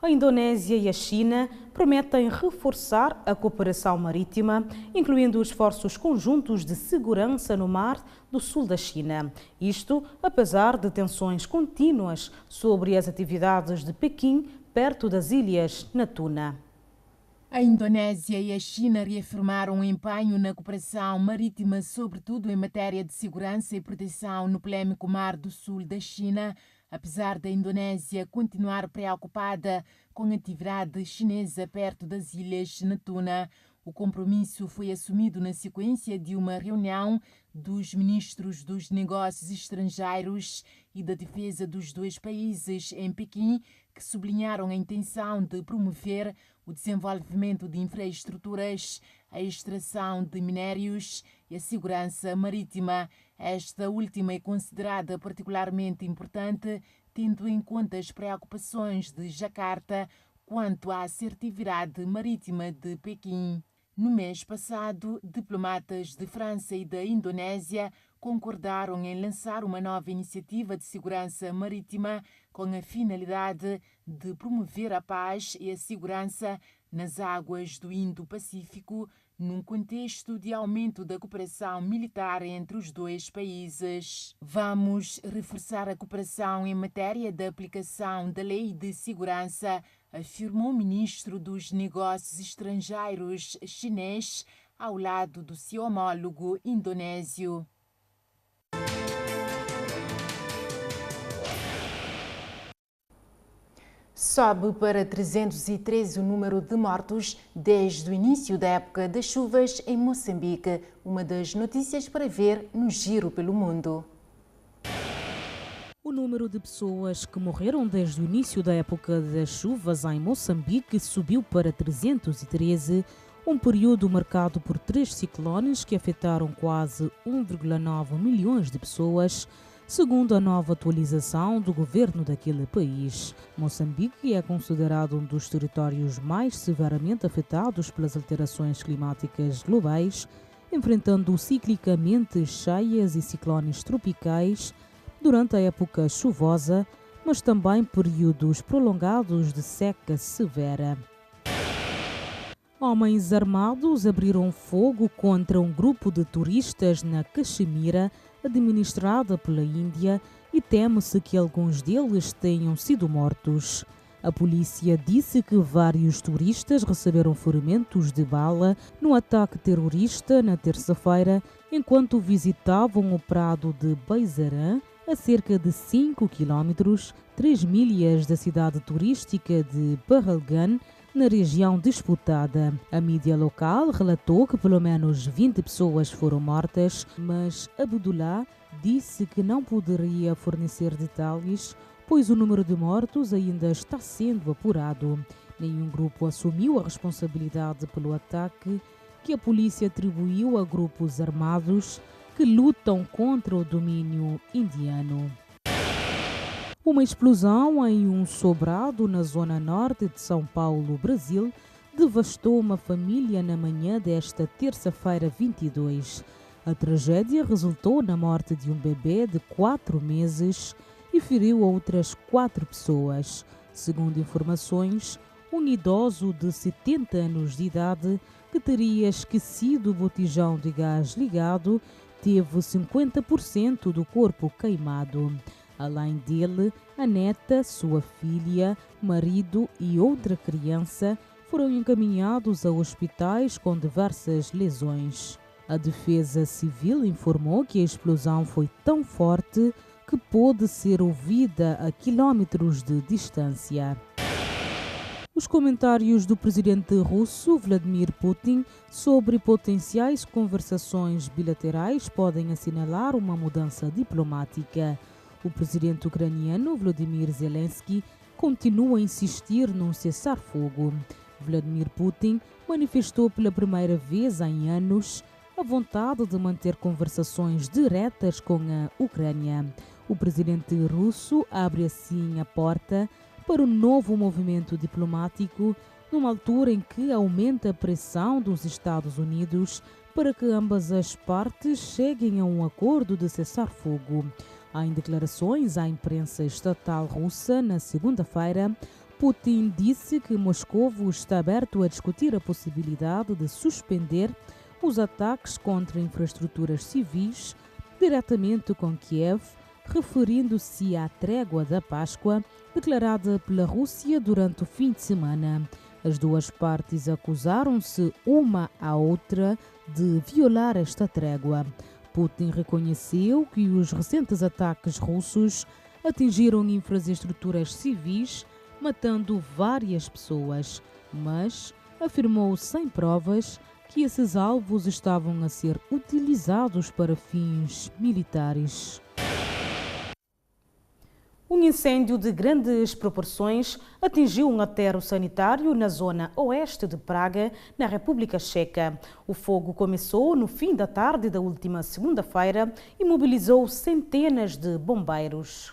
A Indonésia e a China prometem reforçar a cooperação marítima, incluindo esforços conjuntos de segurança no mar do sul da China. Isto apesar de tensões contínuas sobre as atividades de Pequim perto das ilhas Natuna. A Indonésia e a China reafirmaram o empenho na cooperação marítima, sobretudo em matéria de segurança e proteção no polêmico Mar do Sul da China, apesar da Indonésia continuar preocupada com a atividade chinesa perto das ilhas Natuna. O compromisso foi assumido na sequência de uma reunião dos ministros dos negócios estrangeiros e da defesa dos dois países em Pequim, que sublinharam a intenção de promover o desenvolvimento de infraestruturas, a extração de minérios e a segurança marítima. Esta última é considerada particularmente importante, tendo em conta as preocupações de Jacarta quanto à assertividade marítima de Pequim. No mês passado, diplomatas de França e da Indonésia concordaram em lançar uma nova iniciativa de segurança marítima com a finalidade de promover a paz e a segurança nas águas do Indo-Pacífico, num contexto de aumento da cooperação militar entre os dois países. Vamos reforçar a cooperação em matéria da aplicação da Lei de Segurança, afirmou o ministro dos Negócios Estrangeiros chinês, ao lado do seu homólogo indonésio. Sobe para 313 o número de mortos desde o início da época das chuvas em Moçambique. Uma das notícias para ver no Giro pelo Mundo. O número de pessoas que morreram desde o início da época das chuvas em Moçambique subiu para 313, um período marcado por 3 ciclones que afetaram quase 1,9 milhões de pessoas, segundo a nova atualização do governo daquele país. Moçambique é considerado um dos territórios mais severamente afetados pelas alterações climáticas globais, enfrentando ciclicamente cheias e ciclones tropicais durante a época chuvosa, mas também períodos prolongados de seca severa. Homens armados abriram fogo contra um grupo de turistas na Caxemira, administrada pela Índia, e teme-se que alguns deles tenham sido mortos. A polícia disse que vários turistas receberam ferimentos de bala no ataque terrorista na terça-feira, enquanto visitavam o prado de Beisarã, a cerca de 5 quilómetros, 3 milhas da cidade turística de Pahalgam, na região disputada. A mídia local relatou que pelo menos 20 pessoas foram mortas, mas Abdullah disse que não poderia fornecer detalhes, pois o número de mortos ainda está sendo apurado. Nenhum grupo assumiu a responsabilidade pelo ataque, que a polícia atribuiu a grupos armados que lutam contra o domínio indiano. Uma explosão em um sobrado na zona norte de São Paulo, Brasil, devastou uma família na manhã desta terça-feira 22. A tragédia resultou na morte de um bebê de 4 meses e feriu outras 4 pessoas. Segundo informações, um idoso de 70 anos de idade que teria esquecido o botijão de gás ligado teve 50% do corpo queimado. Além dele, a neta, sua filha, marido e outra criança foram encaminhados a hospitais com diversas lesões. A Defesa Civil informou que a explosão foi tão forte que pôde ser ouvida a quilómetros de distância. Os comentários do presidente russo Vladimir Putin sobre potenciais conversações bilaterais podem assinalar uma mudança diplomática. O presidente ucraniano Volodymyr Zelensky continua a insistir num cessar-fogo. Vladimir Putin manifestou pela primeira vez em anos a vontade de manter conversações diretas com a Ucrânia. O presidente russo abre assim a porta para um novo movimento diplomático, numa altura em que aumenta a pressão dos Estados Unidos para que ambas as partes cheguem a um acordo de cessar-fogo. Em declarações à imprensa estatal russa na segunda-feira, Putin disse que Moscou está aberto a discutir a possibilidade de suspender os ataques contra infraestruturas civis diretamente com Kiev, referindo-se à trégua da Páscoa declarada pela Rússia durante o fim de semana. As duas partes acusaram-se uma à outra de violar esta trégua. Putin reconheceu que os recentes ataques russos atingiram infraestruturas civis, matando várias pessoas, mas afirmou sem provas que esses alvos estavam a ser utilizados para fins militares. Um incêndio de grandes proporções atingiu um aterro sanitário na zona oeste de Praga, na República Checa. O fogo começou no fim da tarde da última segunda-feira e mobilizou centenas de bombeiros.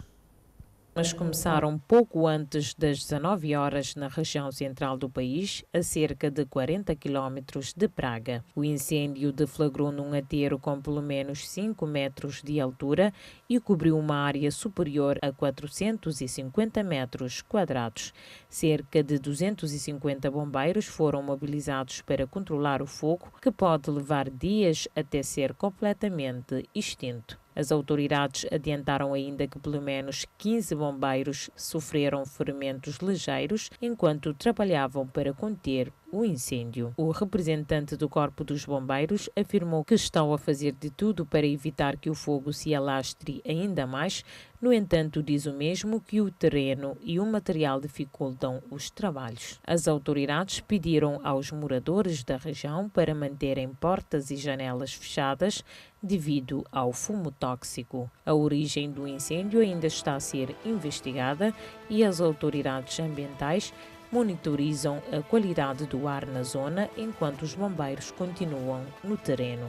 Mas começaram pouco antes das 19 horas na região central do país, a cerca de 40 quilómetros de Praga. O incêndio deflagrou num aterro com pelo menos 5 metros de altura e cobriu uma área superior a 450 metros quadrados. Cerca de 250 bombeiros foram mobilizados para controlar o fogo, que pode levar dias até ser completamente extinto. As autoridades adiantaram ainda que pelo menos 15 bombeiros sofreram ferimentos ligeiros enquanto trabalhavam para conter o incêndio. O representante do Corpo dos Bombeiros afirmou que estão a fazer de tudo para evitar que o fogo se alastre ainda mais. No entanto, diz o mesmo que o terreno e o material dificultam os trabalhos. As autoridades pediram aos moradores da região para manterem portas e janelas fechadas devido ao fumo tóxico. A origem do incêndio ainda está a ser investigada e as autoridades ambientais monitorizam a qualidade do ar na zona enquanto os bombeiros continuam no terreno.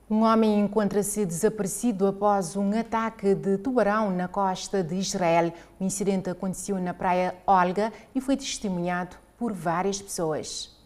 Um homem encontra-se desaparecido após um ataque de tubarão na costa de Israel. O incidente aconteceu na praia Olga e foi testemunhado por várias pessoas.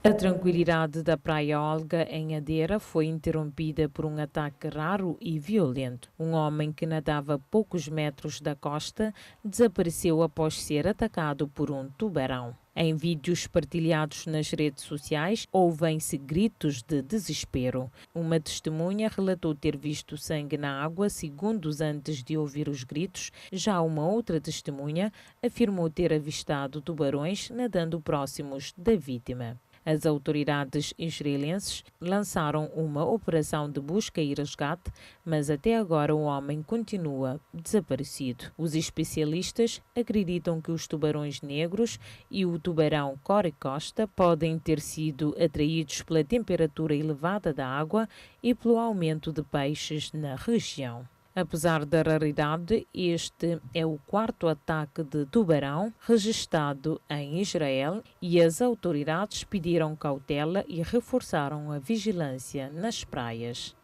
A tranquilidade da praia Olga, em Adeira, foi interrompida por um ataque raro e violento. Um homem que nadava a poucos metros da costa desapareceu após ser atacado por um tubarão. Em vídeos partilhados nas redes sociais, ouvem-se gritos de desespero. Uma testemunha relatou ter visto sangue na água segundos antes de ouvir os gritos. Já uma outra testemunha afirmou ter avistado tubarões nadando próximos da vítima. As autoridades israelenses lançaram uma operação de busca e resgate, mas até agora o homem continua desaparecido. Os especialistas acreditam que os tubarões negros e o tubarão corecosta podem ter sido atraídos pela temperatura elevada da água e pelo aumento de peixes na região. Apesar da raridade, este é o quarto ataque de tubarão registrado em Israel e as autoridades pediram cautela e reforçaram a vigilância nas praias.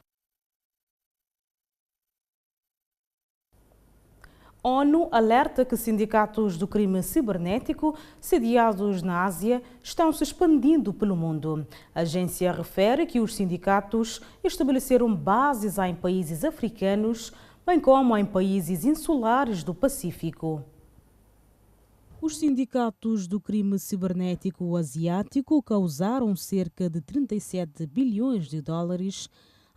ONU alerta que sindicatos do crime cibernético sediados na Ásia estão se expandindo pelo mundo. A agência refere que os sindicatos estabeleceram bases em países africanos, bem como em países insulares do Pacífico. Os sindicatos do crime cibernético asiático causaram cerca de 37 bilhões de dólares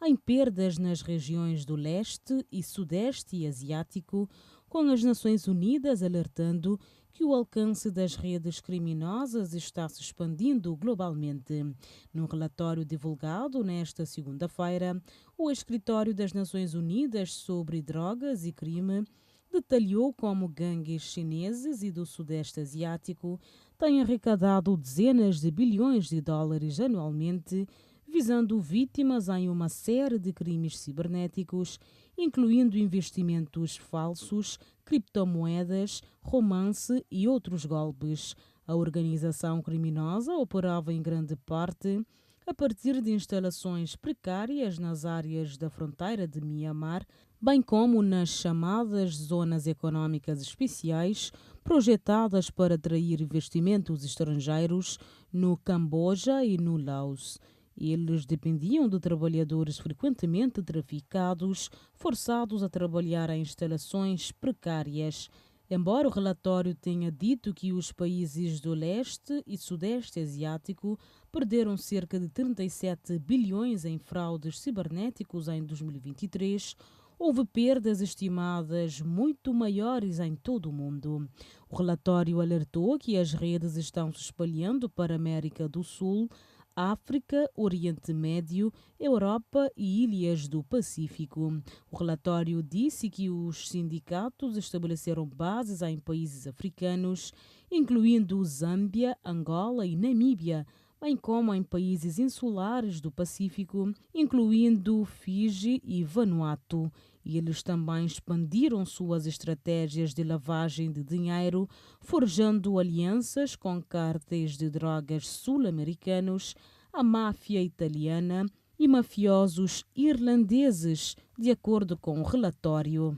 em perdas nas regiões do leste e sudeste asiático, com as Nações Unidas alertando que o alcance das redes criminosas está se expandindo globalmente. Num relatório divulgado nesta segunda-feira, o Escritório das Nações Unidas sobre Drogas e Crime detalhou como gangues chineses e do Sudeste Asiático têm arrecadado dezenas de bilhões de dólares anualmente, visando vítimas em uma série de crimes cibernéticos, incluindo investimentos falsos, criptomoedas, romance e outros golpes. A organização criminosa operava em grande parte a partir de instalações precárias nas áreas da fronteira de Mianmar, bem como nas chamadas zonas econômicas especiais, projetadas para atrair investimentos estrangeiros no Camboja e no Laos. Eles dependiam de trabalhadores frequentemente traficados, forçados a trabalhar em instalações precárias. Embora o relatório tenha dito que os países do leste e sudeste asiático perderam cerca de 37 bilhões em fraudes cibernéticos em 2023, houve perdas estimadas muito maiores em todo o mundo. O relatório alertou que as redes estão se espalhando para a América do Sul, África, Oriente Médio, Europa e ilhas do Pacífico. O relatório disse que os sindicatos estabeleceram bases em países africanos, incluindo Zâmbia, Angola e Namíbia, bem como em países insulares do Pacífico, incluindo Fiji e Vanuatu. E eles também expandiram suas estratégias de lavagem de dinheiro, forjando alianças com cárteis de drogas sul-americanos, a máfia italiana e mafiosos irlandeses, de acordo com o relatório.